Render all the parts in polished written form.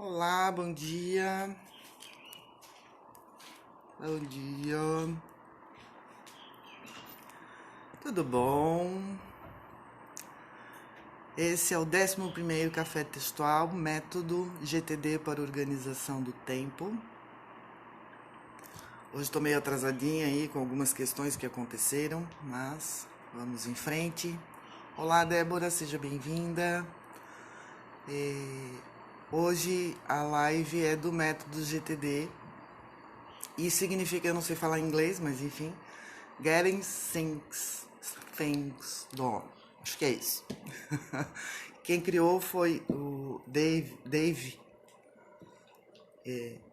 Olá, bom dia. Bom dia. Tudo bom? Esse é o 11º Café Textual, método GTD para organização do tempo. Hoje estou meio atrasadinha aí com algumas questões que aconteceram, mas vamos em frente. Olá, Débora, seja bem-vinda. Hoje a live é do método GTD. E significa, eu não sei falar inglês, mas enfim, getting things done. Acho que é isso. Quem criou foi o Dave.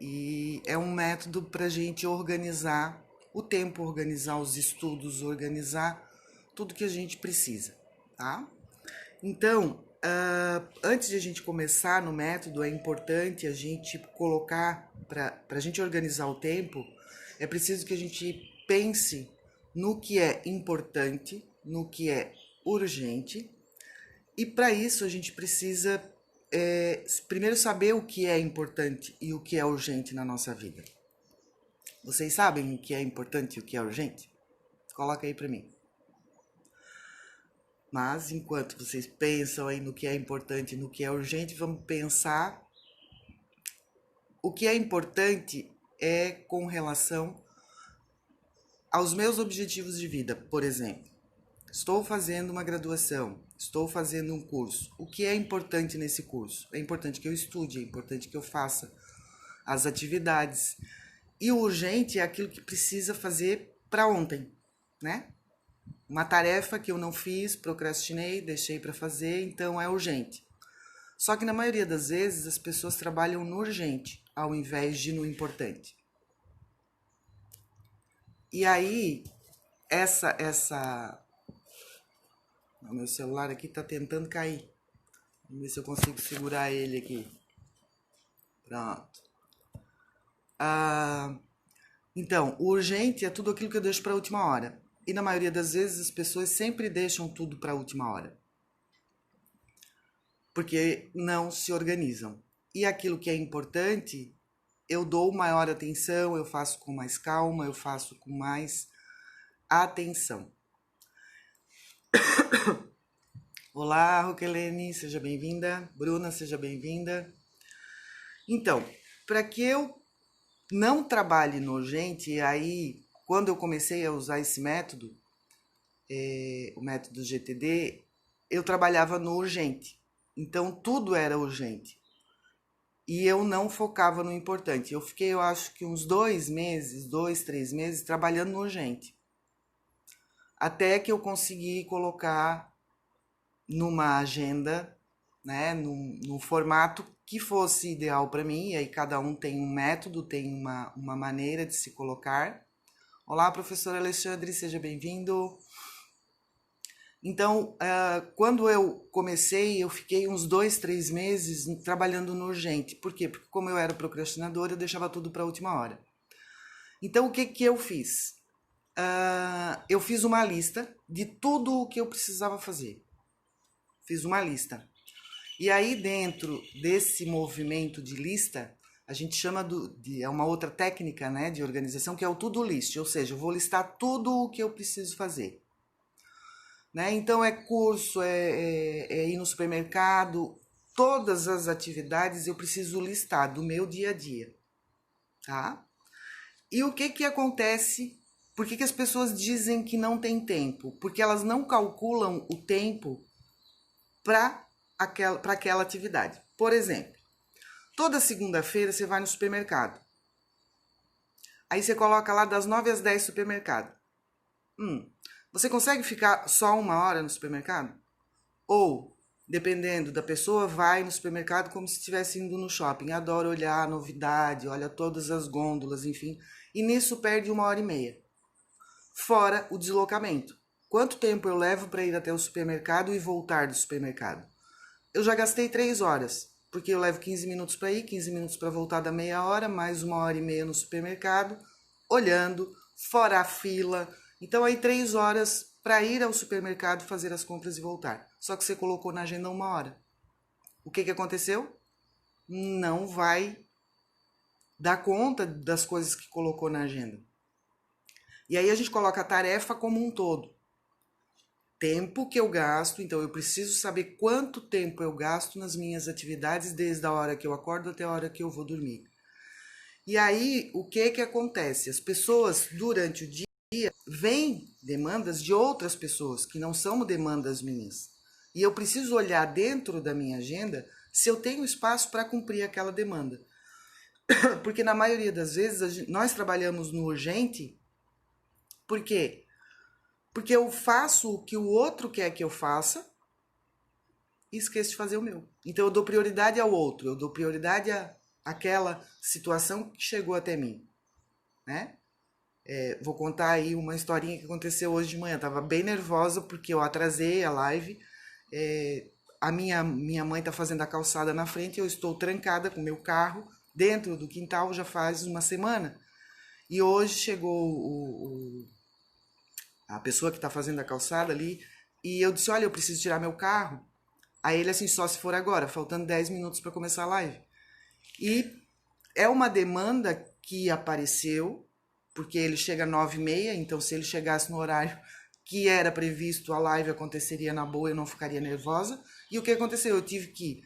E é um método para a gente organizar o tempo, organizar os estudos, organizar tudo que a gente precisa, tá? Então, antes de a gente começar no método, é importante a gente colocar, para a gente organizar o tempo, é preciso que a gente pense no que é importante, no que é urgente, e para isso a gente precisa primeiro saber o que é importante e o que é urgente na nossa vida. Vocês sabem o que é importante e o que é urgente? Coloca aí para mim. Mas, enquanto vocês pensam aí no que é importante e no que é urgente, vamos pensar o que é importante é com relação aos meus objetivos de vida. Por exemplo, estou fazendo uma graduação, estou fazendo um curso. O que é importante nesse curso? É importante que eu estude, é importante que eu faça as atividades. E o urgente é aquilo que precisa fazer para ontem, né? Uma tarefa que eu não fiz, procrastinei, deixei para fazer, então é urgente. Só que na maioria das vezes as pessoas trabalham no urgente, ao invés de no importante. E aí, O meu celular aqui tá tentando cair. Vamos ver se eu consigo segurar ele aqui. Pronto. Então, o urgente é tudo aquilo que eu deixo para a última hora. E na maioria das vezes as pessoas sempre deixam tudo para a última hora. Porque não se organizam. E aquilo que é importante, eu dou maior atenção, eu faço com mais calma, eu faço com mais atenção. Olá, Roquelene, seja bem-vinda. Bruna, seja bem-vinda. Então, para que eu não trabalhe no urgente, e aí, quando eu comecei a usar esse método, o método GTD, eu trabalhava no urgente. Então, tudo era urgente. E eu não focava no importante. Eu fiquei, eu acho que uns 3 meses, trabalhando no urgente. Até que eu consegui colocar numa agenda, né, num formato que fosse ideal para mim. E aí cada um tem um método, tem uma maneira de se colocar. Olá, professor Alexandre, seja bem-vindo. Então, quando eu comecei, eu fiquei uns 3 meses trabalhando no urgente. Por quê? Porque como eu era procrastinadora, eu deixava tudo para a última hora. Então, o que que eu fiz? Eu fiz uma lista de tudo o que eu precisava fazer. Fiz uma lista. E aí, dentro desse movimento de lista, a gente chama é uma outra técnica, né, de organização, que é o to-do list. Ou seja, eu vou listar tudo o que eu preciso fazer. Né? Então é curso, é ir no supermercado, todas as atividades eu preciso listar do meu dia a dia, tá? E o que que acontece? Por que que as pessoas dizem que não tem tempo? Porque elas não calculam o tempo para aquela atividade. Por exemplo, toda segunda-feira você vai no supermercado. Aí você coloca lá das 9 às 10 supermercado. Você consegue ficar só 1 hora no supermercado? Ou, dependendo da pessoa, vai no supermercado como se estivesse indo no shopping. Adora olhar a novidade, olha todas as gôndolas, enfim. E nisso perde 1 hora e meia. Fora o deslocamento. Quanto tempo eu levo para ir até o supermercado e voltar do supermercado? Eu já gastei 3 horas, porque eu levo 15 minutos para ir, 15 minutos para voltar da meia hora, mais 1 hora e meia no supermercado, olhando, fora a fila. Então aí 3 horas para ir ao supermercado, fazer as compras e voltar. Só que você colocou na agenda 1 hora. O que que aconteceu? não vai dar conta das coisas que colocou na agenda. E aí a gente coloca a tarefa como um todo. Tempo que eu gasto, então eu preciso saber quanto tempo eu gasto nas minhas atividades desde a hora que eu acordo até a hora que eu vou dormir. E aí, o que que acontece? As pessoas, durante o dia, veem demandas de outras pessoas, que não são demandas minhas. E eu preciso olhar dentro da minha agenda se eu tenho espaço para cumprir aquela demanda. Porque na maioria das vezes nós trabalhamos no urgente. Por quê? Porque eu faço o que o outro quer que eu faça e esqueço de fazer o meu. Então eu dou prioridade ao outro, eu dou prioridade àquela situação que chegou até mim, né? Vou contar aí uma historinha que aconteceu hoje de manhã. Eu tava bem nervosa porque eu atrasei a live. A minha mãe tá fazendo a calçada na frente e eu estou trancada com o meu carro dentro do quintal já faz uma semana. E hoje chegou a pessoa que está fazendo a calçada ali e eu disse, olha, eu preciso tirar meu carro. Aí ele assim, só se for agora, faltando 10 minutos para começar a live. E é uma demanda que apareceu, porque ele chega às 9h30, então se ele chegasse no horário que era previsto, a live aconteceria na boa, eu não ficaria nervosa. E o que aconteceu? Eu tive que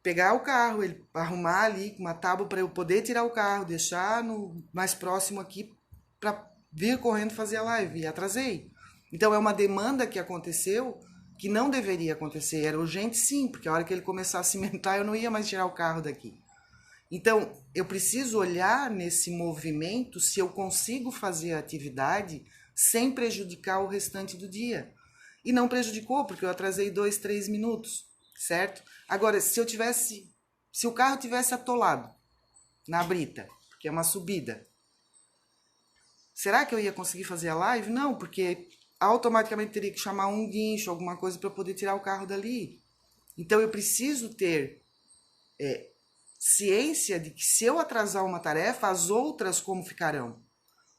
pegar o carro, ele arrumar ali com uma tábua para eu poder tirar o carro, deixar no mais próximo aqui para vir correndo fazer a live. E atrasei. Então é uma demanda que aconteceu que não deveria acontecer. Era urgente sim, porque a hora que ele começar a cimentar eu não ia mais tirar o carro daqui. Então, eu preciso olhar nesse movimento se eu consigo fazer a atividade sem prejudicar o restante do dia. E não prejudicou, porque eu atrasei 2, 3 minutos, certo? Agora, se o carro tivesse atolado na brita, que é uma subida, será que eu ia conseguir fazer a live? Não, porque automaticamente teria que chamar um guincho, alguma coisa para poder tirar o carro dali. Então, eu preciso ter ciência de que se eu atrasar uma tarefa, as outras como ficarão?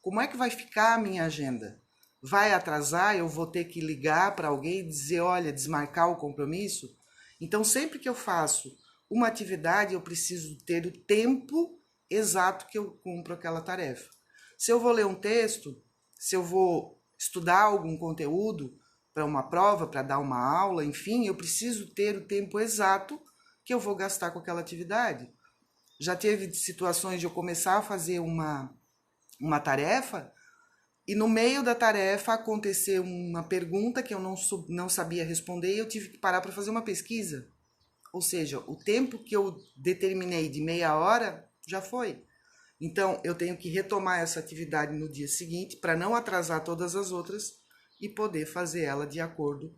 Como é que vai ficar a minha agenda? Vai atrasar, eu vou ter que ligar para alguém e dizer, olha, desmarcar o compromisso? Então, sempre que eu faço uma atividade, eu preciso ter o tempo exato que eu cumpro aquela tarefa. Se eu vou ler um texto, se eu vou estudar algum conteúdo para uma prova, para dar uma aula, enfim, eu preciso ter o tempo exato que eu vou gastar com aquela atividade. Já teve situações de eu começar a fazer uma tarefa e no meio da tarefa aconteceu uma pergunta que eu não sabia responder e eu tive que parar para fazer uma pesquisa. Ou seja, o tempo que eu determinei de meia hora já foi. Então, eu tenho que retomar essa atividade no dia seguinte para não atrasar todas as outras e poder fazer ela de acordo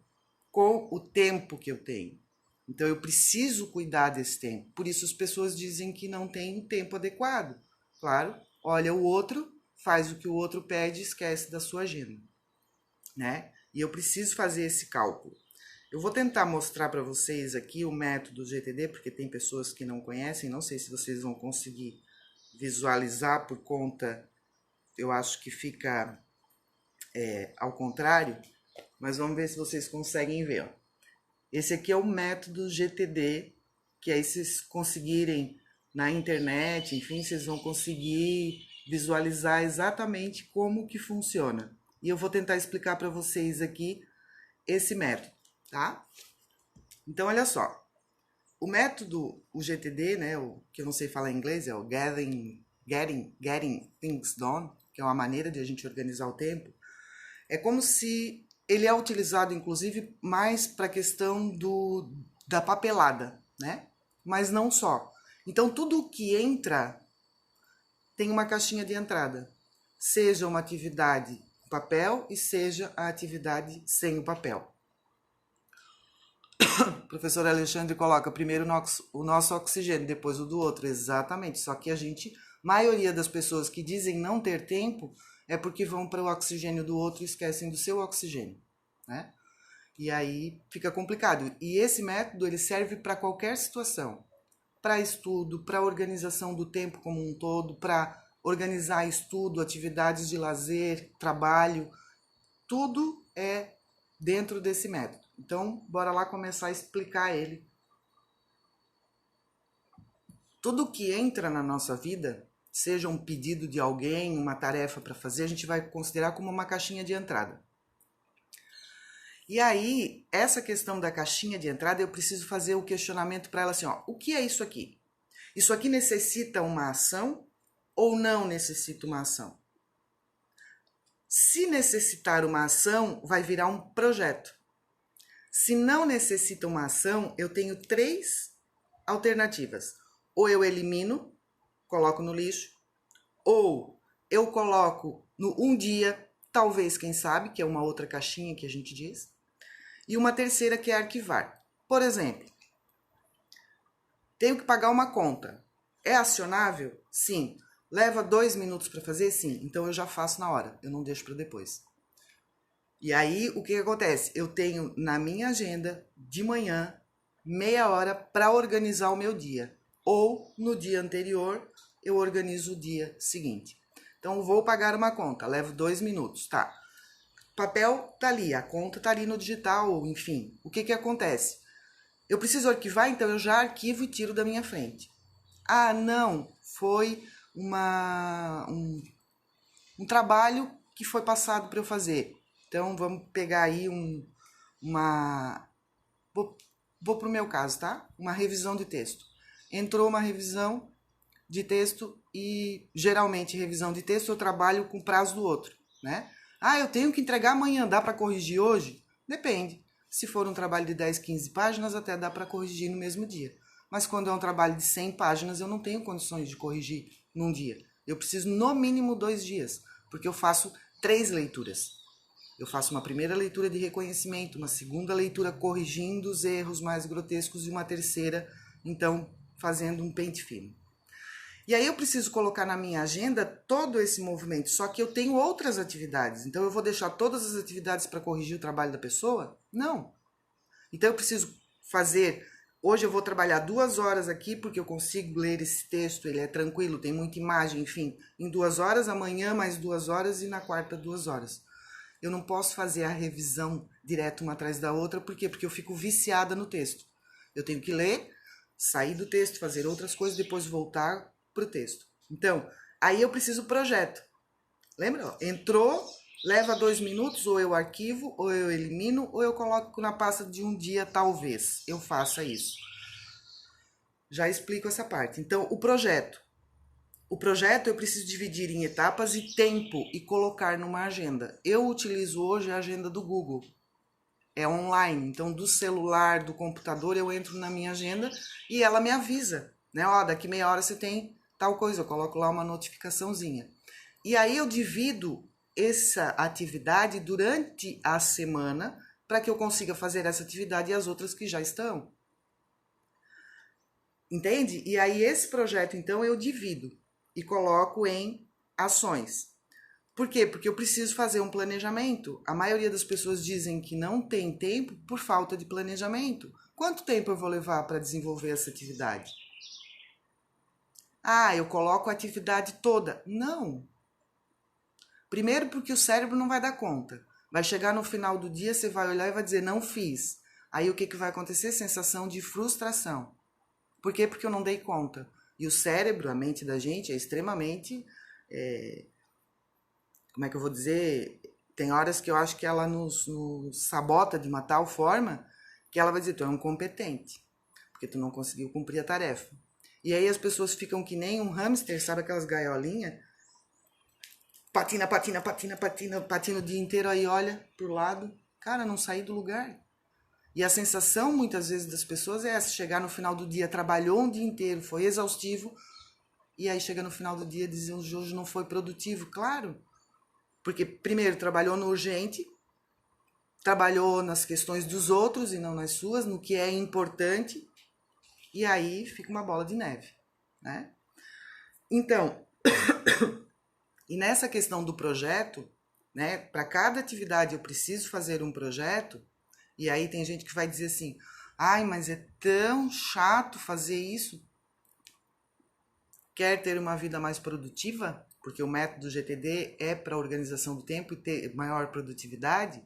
com o tempo que eu tenho. Então, eu preciso cuidar desse tempo. Por isso, as pessoas dizem que não tem um tempo adequado. Claro, olha o outro, faz o que o outro pede e esquece da sua agenda, né? E eu preciso fazer esse cálculo. Eu vou tentar mostrar para vocês aqui o método GTD, porque tem pessoas que não conhecem, não sei se vocês vão conseguir visualizar por conta, eu acho que fica ao contrário, mas vamos ver se vocês conseguem ver. Ó. Esse aqui é o método GTD, que aí vocês conseguirem na internet, enfim, vocês vão conseguir visualizar exatamente como que funciona. E eu vou tentar explicar para vocês aqui esse método, tá? Então, olha só. O método, o GTD, né, o que eu não sei falar em inglês, é o Getting Things Done, que é uma maneira de a gente organizar o tempo. É como se ele é utilizado, inclusive, mais para a questão da papelada, né? Mas não só. Então, tudo que entra tem uma caixinha de entrada. Seja uma atividade com papel e seja a atividade sem o papel. O professor Alexandre coloca primeiro o nosso oxigênio, depois o do outro. Exatamente. Só que maioria das pessoas que dizem não ter tempo é porque vão para o oxigênio do outro e esquecem do seu oxigênio, né? E aí fica complicado. E esse método ele serve para qualquer situação. Para estudo, para organização do tempo como um todo, para organizar estudo, atividades de lazer, trabalho. Tudo é dentro desse método. Então, bora lá começar a explicar ele. Tudo que entra na nossa vida, seja um pedido de alguém, uma tarefa para fazer, a gente vai considerar como uma caixinha de entrada. E aí, essa questão da caixinha de entrada, eu preciso fazer o questionamento para ela assim, ó, o que é isso aqui? Isso aqui necessita uma ação ou não necessita uma ação? Se necessitar uma ação, vai virar um projeto. Se não necessita uma ação, eu tenho 3 alternativas. Ou eu elimino, coloco no lixo, ou eu coloco no um dia, talvez, quem sabe, que é uma outra caixinha que a gente diz, e uma terceira que é arquivar. Por exemplo, tenho que pagar uma conta. É acionável? Sim. Leva 2 minutos para fazer? Sim. Então eu já faço na hora, eu não deixo para depois. E aí, o que acontece? Eu tenho na minha agenda, de manhã, meia hora para organizar o meu dia. Ou, no dia anterior, eu organizo o dia seguinte. Então, vou pagar uma conta, levo 2 minutos, tá? O papel tá ali, a conta tá ali no digital, enfim. O que acontece? Eu preciso arquivar, então eu já arquivo e tiro da minha frente. Ah, não, foi um trabalho que foi passado para eu fazer. Então, vamos pegar aí Vou para o meu caso, tá? Uma revisão de texto. Entrou uma revisão de texto e, geralmente, revisão de texto eu trabalho com prazo do outro, né? Ah, eu tenho que entregar amanhã, dá para corrigir hoje? Depende. Se for um trabalho de 10, 15 páginas, até dá para corrigir no mesmo dia. Mas quando é um trabalho de 100 páginas, eu não tenho condições de corrigir num dia. Eu preciso, no mínimo, 2 dias, porque eu faço 3 leituras. Eu faço uma primeira leitura de reconhecimento, uma segunda leitura corrigindo os erros mais grotescos e uma terceira, então, fazendo um pente fino. E aí eu preciso colocar na minha agenda todo esse movimento, só que eu tenho outras atividades. Então eu vou deixar todas as atividades para corrigir o trabalho da pessoa? Não. Então eu preciso fazer... Hoje eu vou trabalhar 2 horas aqui, porque eu consigo ler esse texto, ele é tranquilo, tem muita imagem, enfim. Em 2 horas, amanhã mais 2 horas e na quarta 2 horas. Eu não posso fazer a revisão direto uma atrás da outra, por quê? Porque eu fico viciada no texto. Eu tenho que ler, sair do texto, fazer outras coisas, depois voltar para o texto. Então, aí eu preciso do projeto. Lembra? Entrou, leva 2 minutos, ou eu arquivo, ou eu elimino, ou eu coloco na pasta de um dia, talvez eu faça isso. Já explico essa parte. Então, o projeto. O projeto eu preciso dividir em etapas e tempo e colocar numa agenda. Eu utilizo hoje a agenda do Google. É online, então do celular, do computador, eu entro na minha agenda e ela me avisa, né? Ó, daqui meia hora você tem tal coisa, eu coloco lá uma notificaçãozinha. E aí eu divido essa atividade durante a semana para que eu consiga fazer essa atividade e as outras que já estão. Entende? E aí esse projeto, então, eu divido e coloco em ações. Por quê? Porque eu preciso fazer um planejamento. A maioria das pessoas dizem que não tem tempo por falta de planejamento. Quanto tempo eu vou levar para desenvolver essa atividade? Ah, eu coloco a atividade toda. Não. Primeiro porque o cérebro não vai dar conta. Vai chegar no final do dia, você vai olhar e vai dizer, não fiz. Aí o que vai acontecer? Sensação de frustração. Por quê? Porque eu não dei conta. E o cérebro, a mente da gente, é extremamente... como é que eu vou dizer? Tem horas que eu acho que ela nos sabota de uma tal forma que ela vai dizer, tu é um incompetente, porque tu não conseguiu cumprir a tarefa. E aí as pessoas ficam que nem um hamster, sabe aquelas gaiolinhas? Patina, patina, patina, patina, patina o dia inteiro, aí olha pro lado, cara, não saí do lugar. E a sensação, muitas vezes, das pessoas é essa, chegar no final do dia, trabalhou um dia inteiro, foi exaustivo, e aí chega no final do dia e diz, hoje não foi produtivo. Claro, porque primeiro trabalhou no urgente, trabalhou nas questões dos outros e não nas suas, no que é importante, e aí fica uma bola de neve, né? Então, e nessa questão do projeto, né, para cada atividade eu preciso fazer um projeto, e aí tem gente que vai dizer assim, ai, mas é tão chato fazer isso. Quer ter uma vida mais produtiva? Porque o método GTD é para organização do tempo e ter maior produtividade?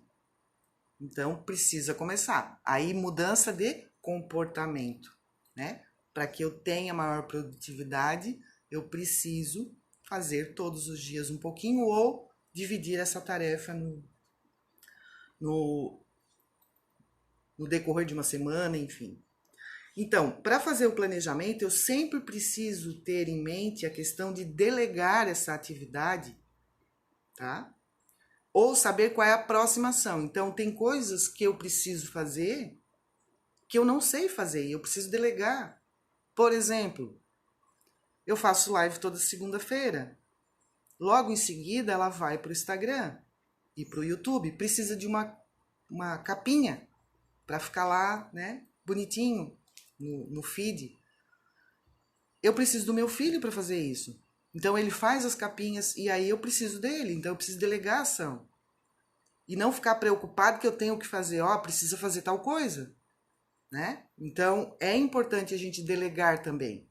Então, precisa começar. Aí, mudança de comportamento, né? para que eu tenha maior produtividade, eu preciso fazer todos os dias um pouquinho ou dividir essa tarefa no, no decorrer de uma semana, enfim. Então, para fazer o planejamento, eu sempre preciso ter em mente a questão de delegar essa atividade, tá? Ou saber qual é a próxima ação. Então, tem coisas que eu preciso fazer que eu não sei fazer e eu preciso delegar. Por exemplo, eu faço live toda segunda-feira. Logo em seguida, ela vai para o Instagram e para o YouTube. Precisa de uma capinha para ficar lá, né, bonitinho no feed. Eu preciso do meu filho para fazer isso. Então ele faz as capinhas e aí eu preciso dele. Então eu preciso delegar a ação. E não ficar preocupado que eu tenho que fazer, precisa fazer tal coisa, né? Então é importante a gente delegar também.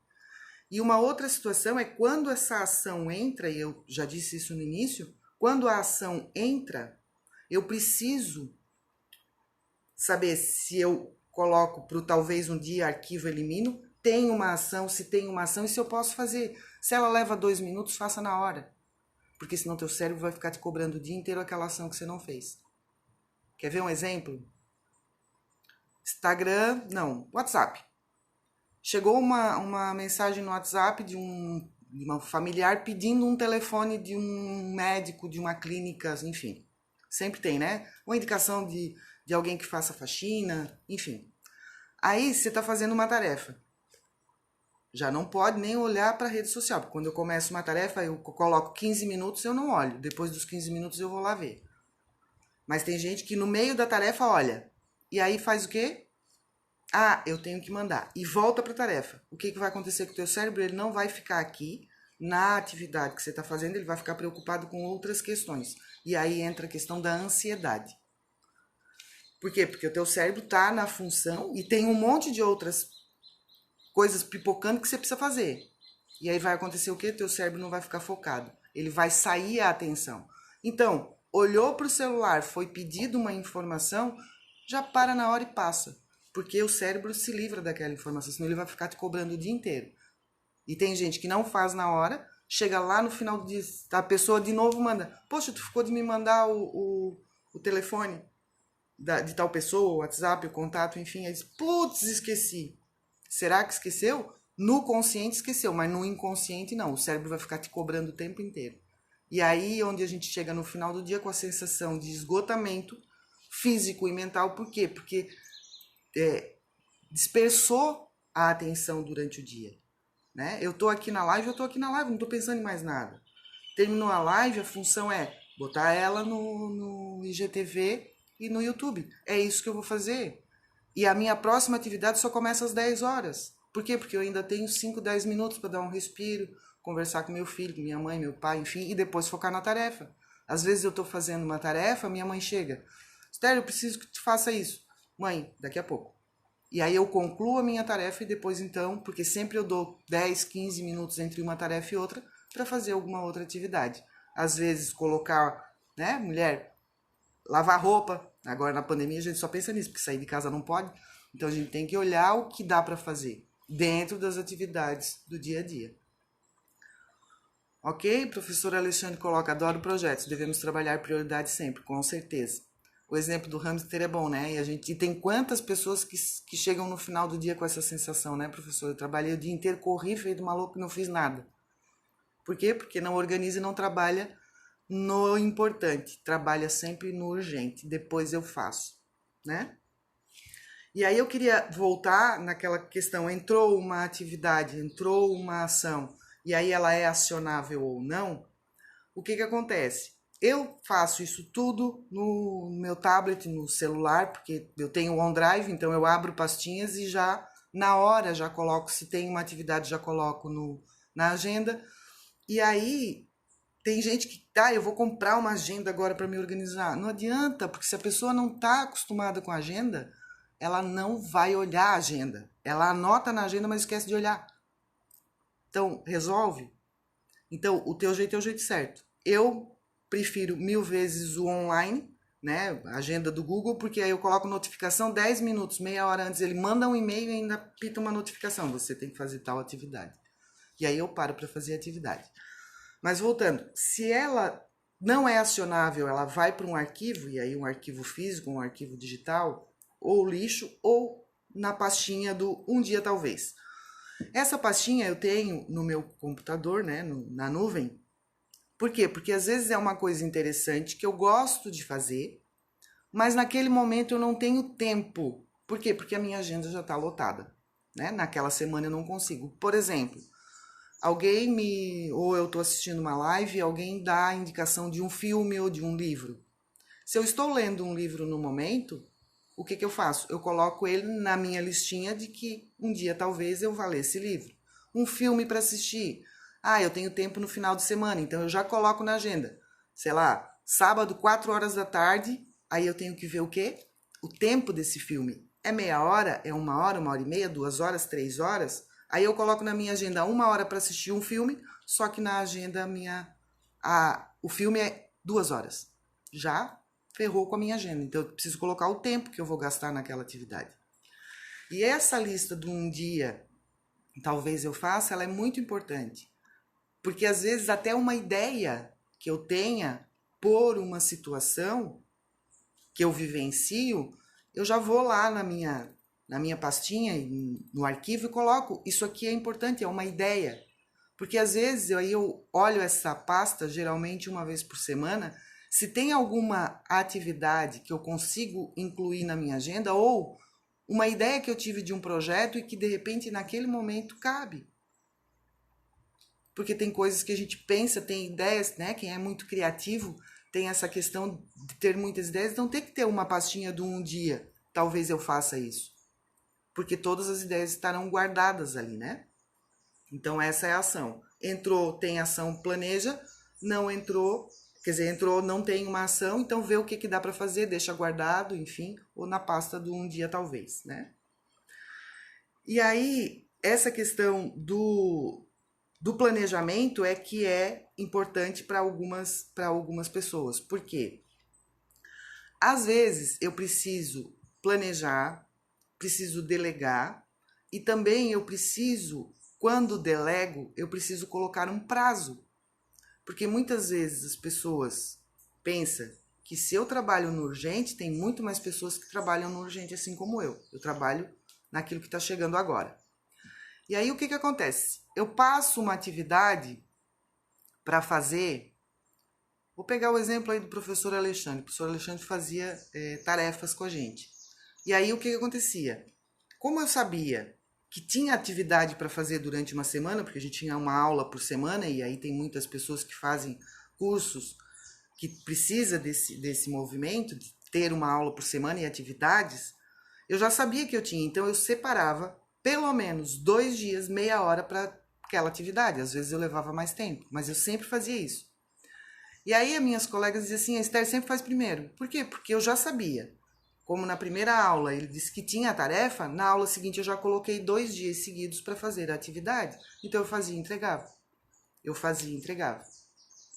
E uma outra situação é quando essa ação entra, e eu já disse isso no início, quando a ação entra, eu preciso saber se eu coloco para o talvez um dia arquivo elimino, tem uma ação, se tem uma ação e se eu posso fazer. Se ela leva 2 minutos, faça na hora. Porque senão teu cérebro vai ficar te cobrando o dia inteiro aquela ação que você não fez. Quer ver um exemplo? Instagram, não, WhatsApp. Chegou uma mensagem no WhatsApp de uma familiar pedindo um telefone de um médico, de uma clínica, enfim. Sempre tem, né? Uma indicação de alguém que faça faxina, enfim. Aí você está fazendo uma tarefa. Já não pode nem olhar para a rede social, porque quando eu começo uma tarefa, eu coloco 15 minutos, eu não olho. Depois dos 15 minutos eu vou lá ver. Mas tem gente que no meio da tarefa olha. E aí faz o quê? Eu tenho que mandar. E volta para a tarefa. O que vai acontecer com o teu cérebro? Ele não vai ficar aqui na atividade que você está fazendo, ele vai ficar preocupado com outras questões. E aí entra a questão da ansiedade. Por quê? Porque o teu cérebro está na função e tem um monte de outras coisas pipocando que você precisa fazer. E aí vai acontecer o quê? Teu cérebro não vai ficar focado. Ele vai sair a atenção. Então, olhou para o celular, foi pedido uma informação, já para na hora e passa. Porque o cérebro se livra daquela informação, senão ele vai ficar te cobrando o dia inteiro. E tem gente que não faz na hora, chega lá no final do dia, a pessoa de novo manda, poxa, tu ficou de me mandar o telefone de tal pessoa, o WhatsApp, o contato, enfim. Aí diz, putz, esqueci. Será que esqueceu? No consciente esqueceu, mas no inconsciente não. O cérebro vai ficar te cobrando o tempo inteiro. E aí onde a gente chega no final do dia com a sensação de esgotamento físico e mental. Por quê? Porque dispersou a atenção durante o dia. Né? Eu tô aqui na live, não tô pensando em mais nada. Terminou a live, a função é botar ela no IGTV e no YouTube. É isso que eu vou fazer. E a minha próxima atividade só começa às 10 horas. Por quê? Porque eu ainda tenho 5, 10 minutos para dar um respiro, conversar com meu filho, com minha mãe, meu pai, enfim, e depois focar na tarefa. Às vezes eu estou fazendo uma tarefa, minha mãe chega. Estéreo, eu preciso que tu faça isso. Mãe, daqui a pouco. E aí eu concluo a minha tarefa e depois então, porque sempre eu dou 10, 15 minutos entre uma tarefa e outra para fazer alguma outra atividade. Às vezes colocar, né, mulher, lavar roupa. Agora na pandemia a gente só pensa nisso, porque sair de casa não pode. Então a gente tem que olhar o que dá para fazer dentro das atividades do dia a dia. Ok? Professor Alexandre coloca, adoro projetos, devemos trabalhar prioridades sempre, com certeza. O exemplo do hamster é bom, né? E tem quantas pessoas que chegam no final do dia com essa sensação, né, professor? Eu trabalhei o dia inteiro, corri, feito maluco e não fiz nada. Por quê? Porque não organiza e não trabalha no importante, trabalha sempre no urgente, depois eu faço, né? E aí eu queria voltar naquela questão, entrou uma atividade, entrou uma ação, e aí ela é acionável ou não, o que acontece? Eu faço isso tudo no meu tablet, no celular, porque eu tenho o OneDrive, então eu abro pastinhas e já, na hora, já coloco, se tem uma atividade, já coloco na agenda. E aí, tem gente que, eu vou comprar uma agenda agora para me organizar. Não adianta, porque se a pessoa não está acostumada com a agenda, ela não vai olhar a agenda. Ela anota na agenda, mas esquece de olhar. Então, resolve. Então, o teu jeito é o jeito certo. Eu prefiro 1000 vezes o online, né, agenda do Google, porque aí eu coloco notificação 10 minutos, meia hora antes, ele manda um e-mail e ainda pita uma notificação, você tem que fazer tal atividade. E aí eu paro para fazer a atividade. Mas voltando, se ela não é acionável, ela vai para um arquivo, e aí um arquivo físico, um arquivo digital, ou lixo, ou na pastinha do Um Dia Talvez. Essa pastinha eu tenho no meu computador, né, na nuvem. Por quê? Porque às vezes é uma coisa interessante que eu gosto de fazer, mas naquele momento eu não tenho tempo. Por quê? Porque a minha agenda já está lotada, né? Naquela semana eu não consigo. Por exemplo, ou eu estou assistindo uma live e alguém dá a indicação de um filme ou de um livro. Se eu estou lendo um livro no momento, o que eu faço? Eu coloco ele na minha listinha de que um dia talvez eu vá ler esse livro. Um filme para assistir. Eu tenho tempo no final de semana, então eu já coloco na agenda. Sei lá, sábado, 4 horas da tarde, aí eu tenho que ver o quê? O tempo desse filme. É meia hora? É 1 hora e meia, 2 horas, 3 horas? Aí eu coloco na minha agenda 1 hora para assistir um filme, só que na agenda o filme é 2 horas. Já ferrou com a minha agenda. Então eu preciso colocar o tempo que eu vou gastar naquela atividade. E essa lista do um dia, talvez eu faça, ela é muito importante. Porque às vezes até uma ideia que eu tenha por uma situação que eu vivencio, eu já vou lá na minha pastinha, no arquivo, e coloco, isso aqui é importante, é uma ideia. Porque às vezes eu olho essa pasta, geralmente uma vez por semana, se tem alguma atividade que eu consigo incluir na minha agenda, ou uma ideia que eu tive de um projeto e que de repente naquele momento cabe. Porque tem coisas que a gente pensa, tem ideias, né? Quem é muito criativo tem essa questão de ter muitas ideias, então tem que ter uma pastinha do um dia. Talvez eu faça isso. Porque todas as ideias estarão guardadas ali, né? Então essa é a ação. Entrou, tem ação, planeja. Não entrou, quer dizer, entrou, não tem uma ação, então vê o que dá para fazer, deixa guardado, enfim, ou na pasta do um dia talvez, né? E aí, essa questão do planejamento é que é importante para algumas pessoas. Por quê? Às vezes eu preciso planejar, preciso delegar e também eu preciso, quando delego, eu preciso colocar um prazo. Porque muitas vezes as pessoas pensam que se eu trabalho no urgente, tem muito mais pessoas que trabalham no urgente assim como eu. Eu trabalho naquilo que está chegando agora. E aí o que acontece? Eu passo uma atividade para fazer. Vou pegar o exemplo aí do professor Alexandre. O professor Alexandre fazia tarefas com a gente. E aí o que acontecia? Como eu sabia que tinha atividade para fazer durante uma semana, porque a gente tinha uma aula por semana, e aí tem muitas pessoas que fazem cursos que precisa desse movimento, de ter uma aula por semana e atividades, eu já sabia que eu tinha. Então eu separava pelo menos 2 dias, meia hora para aquela atividade. Às vezes eu levava mais tempo, mas eu sempre fazia isso. E aí as minhas colegas diziam assim, a Esther sempre faz primeiro. Por quê? Porque eu já sabia. Como na primeira aula ele disse que tinha a tarefa, na aula seguinte eu já coloquei 2 dias seguidos para fazer a atividade. Então eu fazia e entregava. Eu fazia e entregava.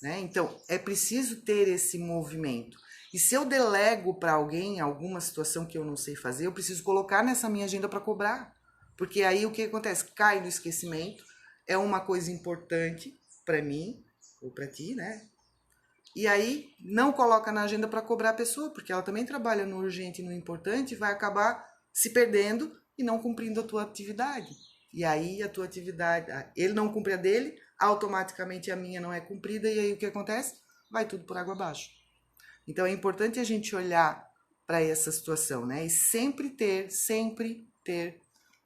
Né? Então é preciso ter esse movimento. E se eu delego para alguém alguma situação que eu não sei fazer, eu preciso colocar nessa minha agenda para cobrar. Porque aí o que acontece? Cai no esquecimento, é uma coisa importante para mim, ou para ti, né? E aí não coloca na agenda para cobrar a pessoa, porque ela também trabalha no urgente e no importante, vai acabar se perdendo e não cumprindo a tua atividade. E aí a tua atividade, ele não cumpre a dele, automaticamente a minha não é cumprida, e aí o que acontece? Vai tudo por água abaixo. Então é importante a gente olhar para essa situação, né? E sempre ter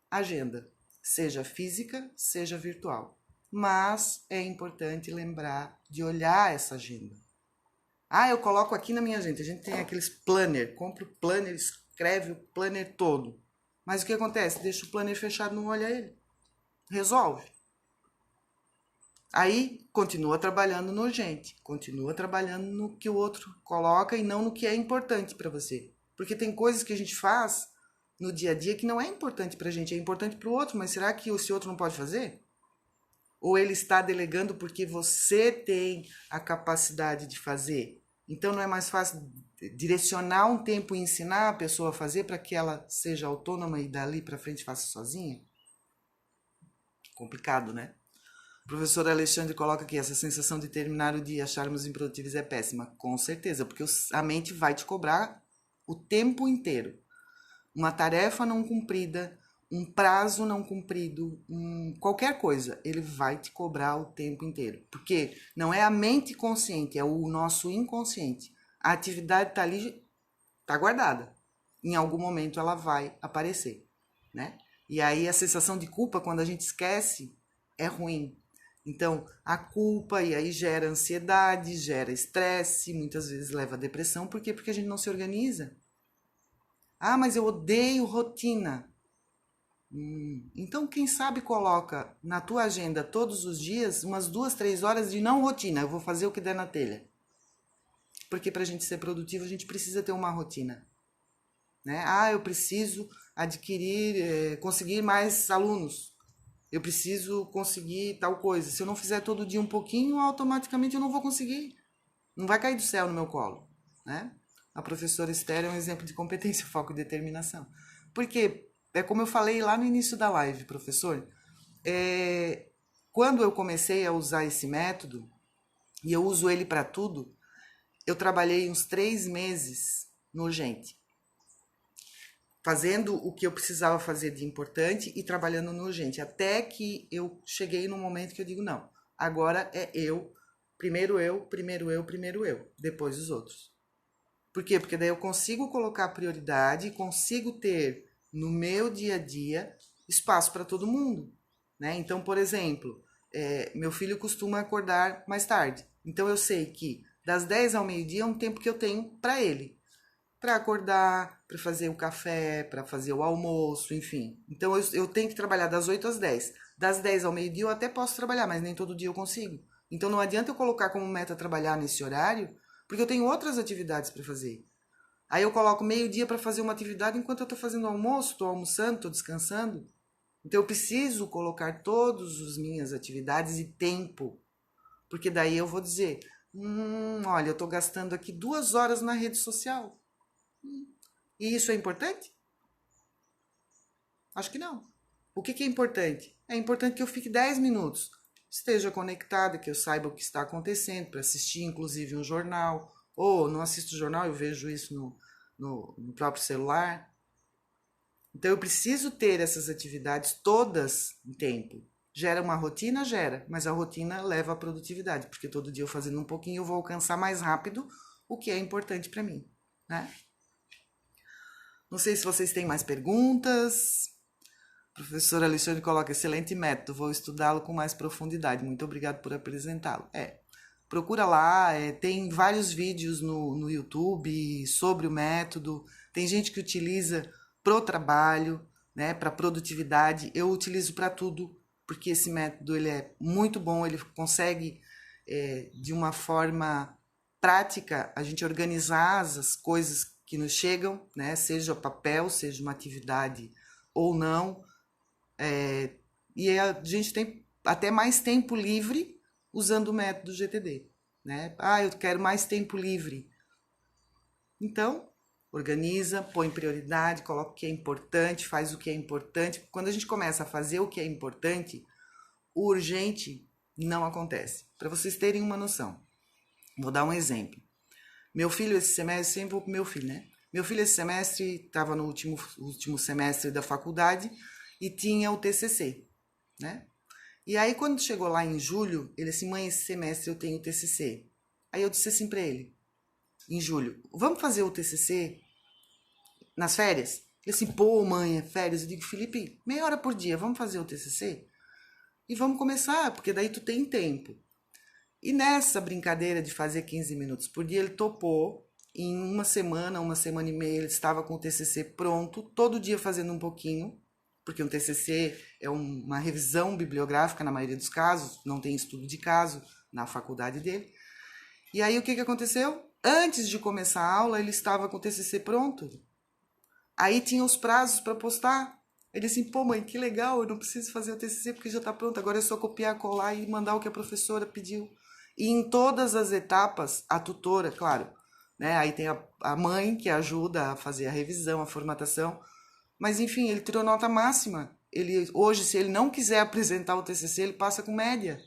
agenda, seja física, seja virtual. Mas é importante lembrar de olhar essa agenda. Eu coloco aqui na minha agenda. A gente tem aqueles planner, compra o planner, escreve o planner todo. Mas o que acontece? Deixa o planner fechado, não olha ele. Resolve. Aí continua trabalhando no urgente, continua trabalhando no que o outro coloca e não no que é importante para você. Porque tem coisas que a gente faz no dia a dia que não é importante pra gente, é importante pro outro, mas será que esse outro não pode fazer? Ou ele está delegando porque você tem a capacidade de fazer? Então não é mais fácil direcionar um tempo e ensinar a pessoa a fazer para que ela seja autônoma e dali para frente faça sozinha? Complicado, né? O professor Alexandre coloca aqui, essa sensação de terminar o dia e acharmos improdutivos é péssima. Com certeza, porque a mente vai te cobrar o tempo inteiro. Uma tarefa não cumprida, um prazo não cumprido, qualquer coisa, ele vai te cobrar o tempo inteiro. Porque não é a mente consciente, é o nosso inconsciente. A atividade está ali, está guardada. Em algum momento ela vai aparecer, né? E aí a sensação de culpa, quando a gente esquece, é ruim. Então, a culpa, e aí gera ansiedade, gera estresse, muitas vezes leva a depressão. Por quê? Porque a gente não se organiza. Ah, mas eu odeio rotina. Então, quem sabe coloca na tua agenda todos os dias umas 2, 3 horas de não rotina. Eu vou fazer o que der na telha. Porque para a gente ser produtivo, a gente precisa ter uma rotina. Né? Ah, eu preciso adquirir, conseguir mais alunos. Eu preciso conseguir tal coisa. Se eu não fizer todo dia um pouquinho, automaticamente eu não vou conseguir. Não vai cair do céu no meu colo, né? A professora Esther é um exemplo de competência, foco e determinação. Porque, é como eu falei lá no início da live, professor, quando eu comecei a usar esse método, e eu uso ele para tudo, eu trabalhei uns 3 meses no urgente, fazendo o que eu precisava fazer de importante e trabalhando no urgente, até que eu cheguei num momento que eu digo, não, agora é eu, primeiro eu, primeiro eu, primeiro eu, depois os outros. Por quê? Porque daí eu consigo colocar prioridade, consigo ter no meu dia a dia espaço para todo mundo, né? Então, por exemplo, meu filho costuma acordar mais tarde, então eu sei que das 10 ao meio-dia é um tempo que eu tenho para ele, para acordar, para fazer o café, para fazer o almoço, enfim. Então eu tenho que trabalhar das 8 às 10. Das 10 ao meio-dia eu até posso trabalhar, mas nem todo dia eu consigo. Então não adianta eu colocar como meta trabalhar nesse horário, porque eu tenho outras atividades para fazer. Aí eu coloco meio-dia para fazer uma atividade enquanto eu estou fazendo o almoço, estou almoçando, estou descansando. Então eu preciso colocar todas as minhas atividades e tempo, porque daí eu vou dizer, olha, eu estou gastando aqui 2 horas na rede social. E isso é importante? Acho que não. O que é importante? É importante que eu fique 10 minutos, esteja conectada, que eu saiba o que está acontecendo, para assistir inclusive um jornal. Ou não assisto jornal, eu vejo isso no próprio celular. Então eu preciso ter essas atividades todas em tempo. Gera uma rotina? Gera, mas a rotina leva à produtividade, porque todo dia eu fazendo um pouquinho eu vou alcançar mais rápido o que é importante para mim, né? Não sei se vocês têm mais perguntas. O professor Alexandre coloca, excelente método, vou estudá-lo com mais profundidade. Muito obrigado por apresentá-lo. Procura lá, tem vários vídeos no YouTube sobre o método. Tem gente que utiliza pro trabalho, né, para produtividade. Eu utilizo para tudo, porque esse método ele é muito bom, ele consegue, de uma forma prática, a gente organizar as coisas que nos chegam, né? Seja papel, seja uma atividade ou não. E a gente tem até mais tempo livre usando o método GTD. Né? Ah, eu quero mais tempo livre. Então, organiza, põe prioridade, coloca o que é importante, faz o que é importante. Quando a gente começa a fazer o que é importante, o urgente não acontece. Para vocês terem uma noção, vou dar um exemplo. Meu filho esse semestre, sempre vou pro meu filho, né? Meu filho esse semestre estava no último semestre da faculdade e tinha o TCC, né? E aí quando chegou lá em julho, ele disse, mãe, esse semestre eu tenho o TCC. Aí eu disse assim para ele, em julho, vamos fazer o TCC nas férias? Ele assim, pô mãe, é férias? Eu digo, Felipe, meia hora por dia, vamos fazer o TCC? E vamos começar, porque daí tu tem tempo. E nessa brincadeira de fazer 15 minutos por dia, ele topou. Em uma semana e meia, ele estava com o TCC pronto, todo dia fazendo um pouquinho, porque um TCC é uma revisão bibliográfica na maioria dos casos, não tem estudo de caso na faculdade dele. E aí o que aconteceu? Antes de começar a aula, ele estava com o TCC pronto. Aí tinha os prazos para postar. Ele disse, pô mãe, que legal, eu não preciso fazer o TCC porque já está pronto, agora é só copiar, colar e mandar o que a professora pediu. E em todas as etapas, a tutora, claro, né? Aí tem a mãe que ajuda a fazer a revisão, a formatação. Mas enfim, ele tirou nota máxima. Ele hoje, se ele não quiser apresentar o TCC, ele passa com média.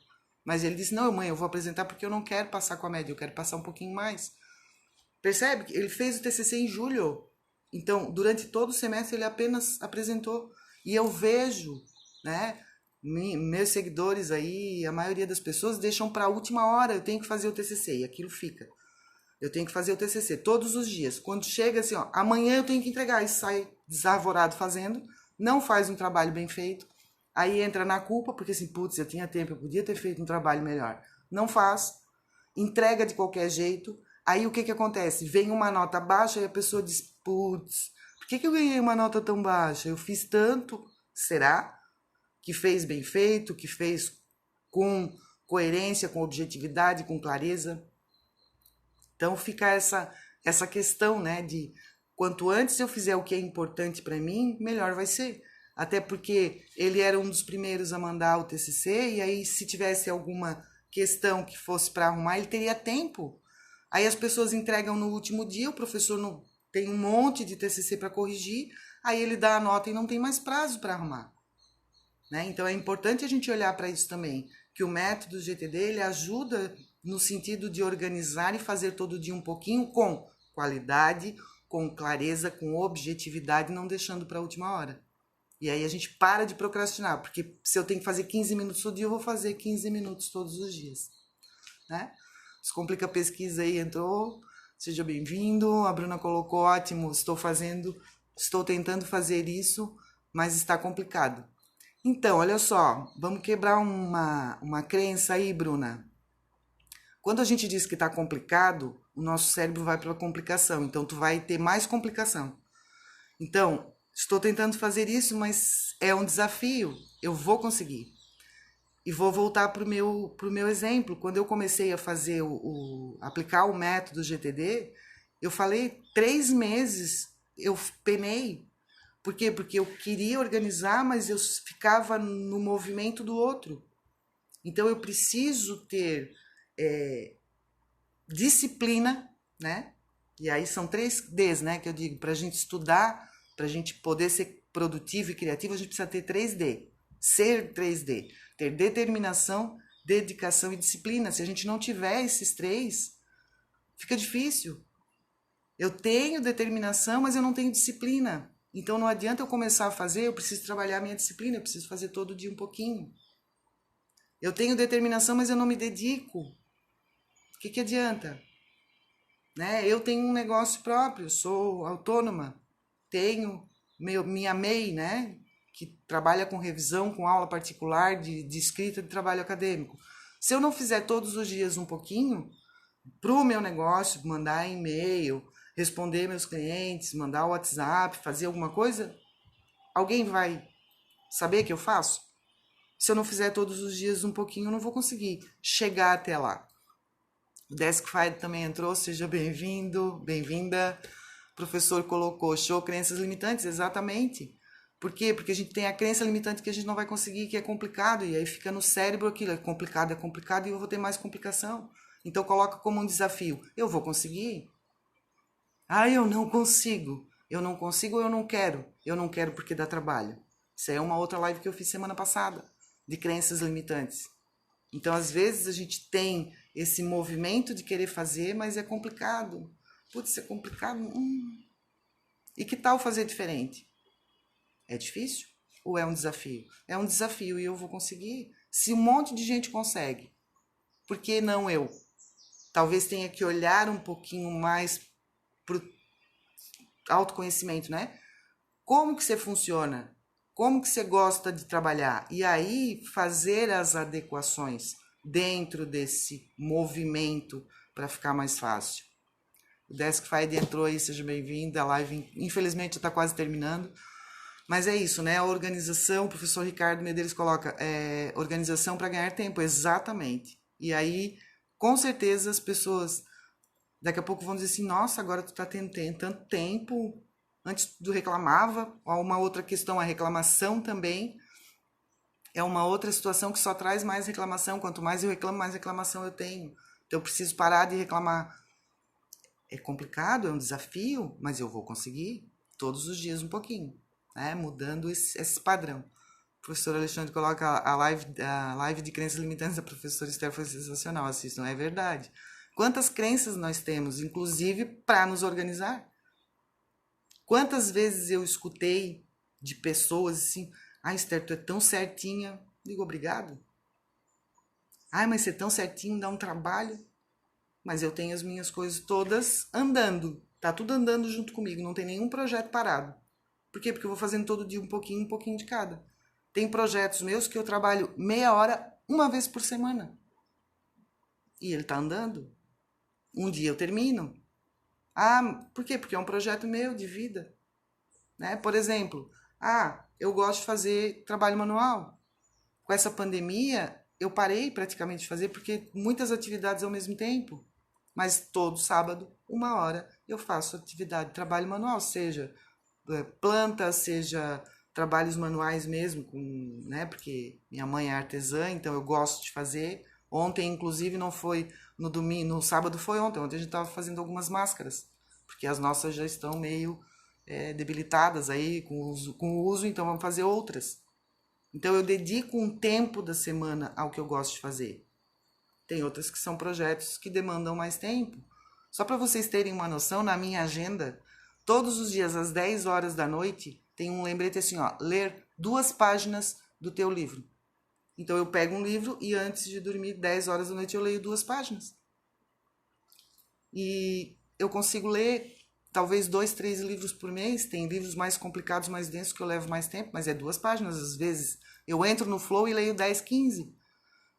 Mas ele disse: "Não, mãe, eu vou apresentar porque eu não quero passar com a média, eu quero passar um pouquinho mais". Percebe? Ele fez o TCC em julho. Então, durante todo o semestre ele apenas apresentou. E eu vejo, né, meus seguidores aí, a maioria das pessoas deixam para a última hora, eu tenho que fazer o TCC, e aquilo fica. Eu tenho que fazer o TCC todos os dias. Quando chega assim, ó, amanhã eu tenho que entregar, e sai desavorado fazendo, não faz um trabalho bem feito, aí entra na culpa, porque assim, putz, eu tinha tempo, eu podia ter feito um trabalho melhor. Não faz, entrega de qualquer jeito, aí o que acontece? Vem uma nota baixa e a pessoa diz, putz, por que eu ganhei uma nota tão baixa? Eu fiz tanto, será? Que fez bem feito, que fez com coerência, com objetividade, com clareza. Então fica essa questão, né, de quanto antes eu fizer o que é importante para mim, melhor vai ser. Até porque ele era um dos primeiros a mandar o TCC, e aí se tivesse alguma questão que fosse para arrumar, ele teria tempo. Aí as pessoas entregam no último dia, o professor não, tem um monte de TCC para corrigir, aí ele dá a nota e não tem mais prazo para arrumar. Né? Então é importante a gente olhar para isso também, que o método GTD ele ajuda no sentido de organizar e fazer todo dia um pouquinho com qualidade, com clareza, com objetividade, não deixando para a última hora. E aí a gente para de procrastinar, porque se eu tenho que fazer 15 minutos todo dia, eu vou fazer 15 minutos todos os dias. Né? Descomplica a pesquisa aí, entrou, seja bem-vindo. A Bruna colocou, ótimo, estou tentando fazer isso, mas está complicado. Então, olha só, vamos quebrar uma crença aí, Bruna. Quando a gente diz que está complicado, o nosso cérebro vai para a complicação, então tu vai ter mais complicação. Então, estou tentando fazer isso, mas é um desafio, eu vou conseguir. E vou voltar para o meu exemplo. Quando eu comecei a fazer aplicar o método GTD, eu falei 3 meses, eu penei. Por quê? Porque eu queria organizar, mas eu ficava no movimento do outro. Então eu preciso ter disciplina, né? E aí são 3 Ds, né? Que eu digo, para a gente estudar, para a gente poder ser produtivo e criativo, a gente precisa ter 3D. Ser 3D. Ter determinação, dedicação e disciplina. Se a gente não tiver esses 3, fica difícil. Eu tenho determinação, mas eu não tenho disciplina. Então não adianta eu começar a fazer, eu preciso trabalhar a minha disciplina, eu preciso fazer todo dia um pouquinho. Eu tenho determinação, mas eu não me dedico. O que adianta? Né? Eu tenho um negócio próprio, sou autônoma, tenho minha MEI, né? Que trabalha com revisão, com aula particular de escrita de trabalho acadêmico. Se eu não fizer todos os dias um pouquinho, para o meu negócio, mandar e-mail, responder meus clientes, mandar o WhatsApp, fazer alguma coisa, alguém vai saber que eu faço? Se eu não fizer todos os dias um pouquinho, eu não vou conseguir chegar até lá. O Deskfire também entrou, seja bem-vindo, bem-vinda. O professor colocou, show, crenças limitantes, exatamente. Por quê? Porque a gente tem a crença limitante que a gente não vai conseguir, que é complicado, e aí fica no cérebro aquilo, é complicado, e eu vou ter mais complicação. Então coloca como um desafio, eu vou conseguir? Ah, eu não consigo. Eu não consigo ou eu não quero? Eu não quero porque dá trabalho. Isso aí é uma outra live que eu fiz semana passada, de crenças limitantes. Então, às vezes, a gente tem esse movimento de querer fazer, mas é complicado. Putz, é complicado. E que tal fazer diferente? É difícil? Ou é um desafio? É um desafio e eu vou conseguir. Se um monte de gente consegue, por que não eu? Talvez tenha que olhar um pouquinho mais para o autoconhecimento, né? Como que você funciona? Como que você gosta de trabalhar? E aí fazer as adequações dentro desse movimento para ficar mais fácil. O Deskfire entrou aí, seja bem-vindo. A live, infelizmente, está quase terminando. Mas é isso, né? A organização, o professor Ricardo Medeiros coloca, organização para ganhar tempo, exatamente. E aí, com certeza, as pessoas daqui a pouco vão dizer assim, nossa, agora tu tá tendo tanto tempo, antes tu reclamava. Uma outra questão, a reclamação também é uma outra situação que só traz mais reclamação. Quanto mais eu reclamo, mais reclamação eu tenho. Então eu preciso parar de reclamar. É complicado, é um desafio, mas eu vou conseguir todos os dias um pouquinho, né? Mudando esse padrão. O professor Alexandre coloca a live de crenças limitantes da professora Esther foi sensacional, assistam, é verdade. Quantas crenças nós temos, inclusive para nos organizar? Quantas vezes eu escutei de pessoas assim, Esther, tu é tão certinha. Digo, obrigado. Mas ser tão certinho dá um trabalho. Mas eu tenho as minhas coisas todas andando. Tá tudo andando junto comigo, não tem nenhum projeto parado. Por quê? Porque eu vou fazendo todo dia um pouquinho de cada. Tem projetos meus que eu trabalho meia hora, uma vez por semana. E ele tá andando. Um dia eu termino. Por quê? Porque é um projeto meu de vida. Né? Por exemplo, eu gosto de fazer trabalho manual. Com essa pandemia, eu parei praticamente de fazer porque muitas atividades ao mesmo tempo. Mas todo sábado, uma hora, eu faço atividade de trabalho manual, seja planta, seja trabalhos manuais mesmo, né? Porque minha mãe é artesã, então eu gosto de fazer. Ontem, inclusive, não foi no domingo, no sábado foi ontem. Ontem a gente estava fazendo algumas máscaras, porque as nossas já estão meio debilitadas aí com o uso, então vamos fazer outras. Então eu dedico um tempo da semana ao que eu gosto de fazer. Tem outras que são projetos que demandam mais tempo. Só para vocês terem uma noção, na minha agenda, todos os dias às 10 horas da noite, tem um lembrete assim, ler 2 páginas do teu livro. Então eu pego um livro e antes de dormir, 10 horas da noite, eu leio 2 páginas. E eu consigo ler talvez 2, 3 livros por mês. Tem livros mais complicados, mais densos, que eu levo mais tempo, mas é 2 páginas às vezes. Eu entro no flow e leio 10, 15.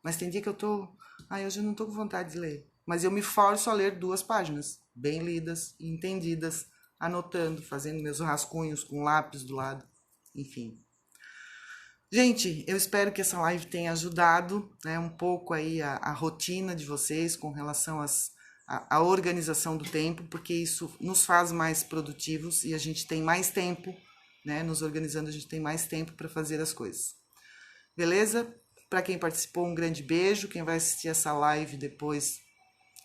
Mas tem dia que eu tô... hoje eu não tô com vontade de ler. Mas eu me forço a ler 2 páginas, bem lidas e entendidas, anotando, fazendo meus rascunhos com lápis do lado, enfim. Gente, eu espero que essa live tenha ajudado, né, um pouco aí a rotina de vocês com relação à organização do tempo, porque isso nos faz mais produtivos e a gente tem mais tempo, né, nos organizando, a gente tem mais tempo para fazer as coisas. Beleza? Para quem participou, um grande beijo. Quem vai assistir essa live depois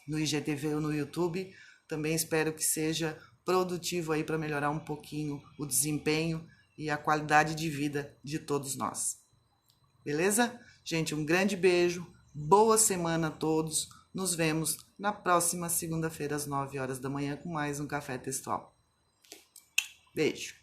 no IGTV ou no YouTube, também espero que seja produtivo aí para melhorar um pouquinho o desempenho e a qualidade de vida de todos nós. Beleza? Gente, um grande beijo. Boa semana a todos. Nos vemos na próxima segunda-feira às 9 horas da manhã com mais um Café Textual. Beijo.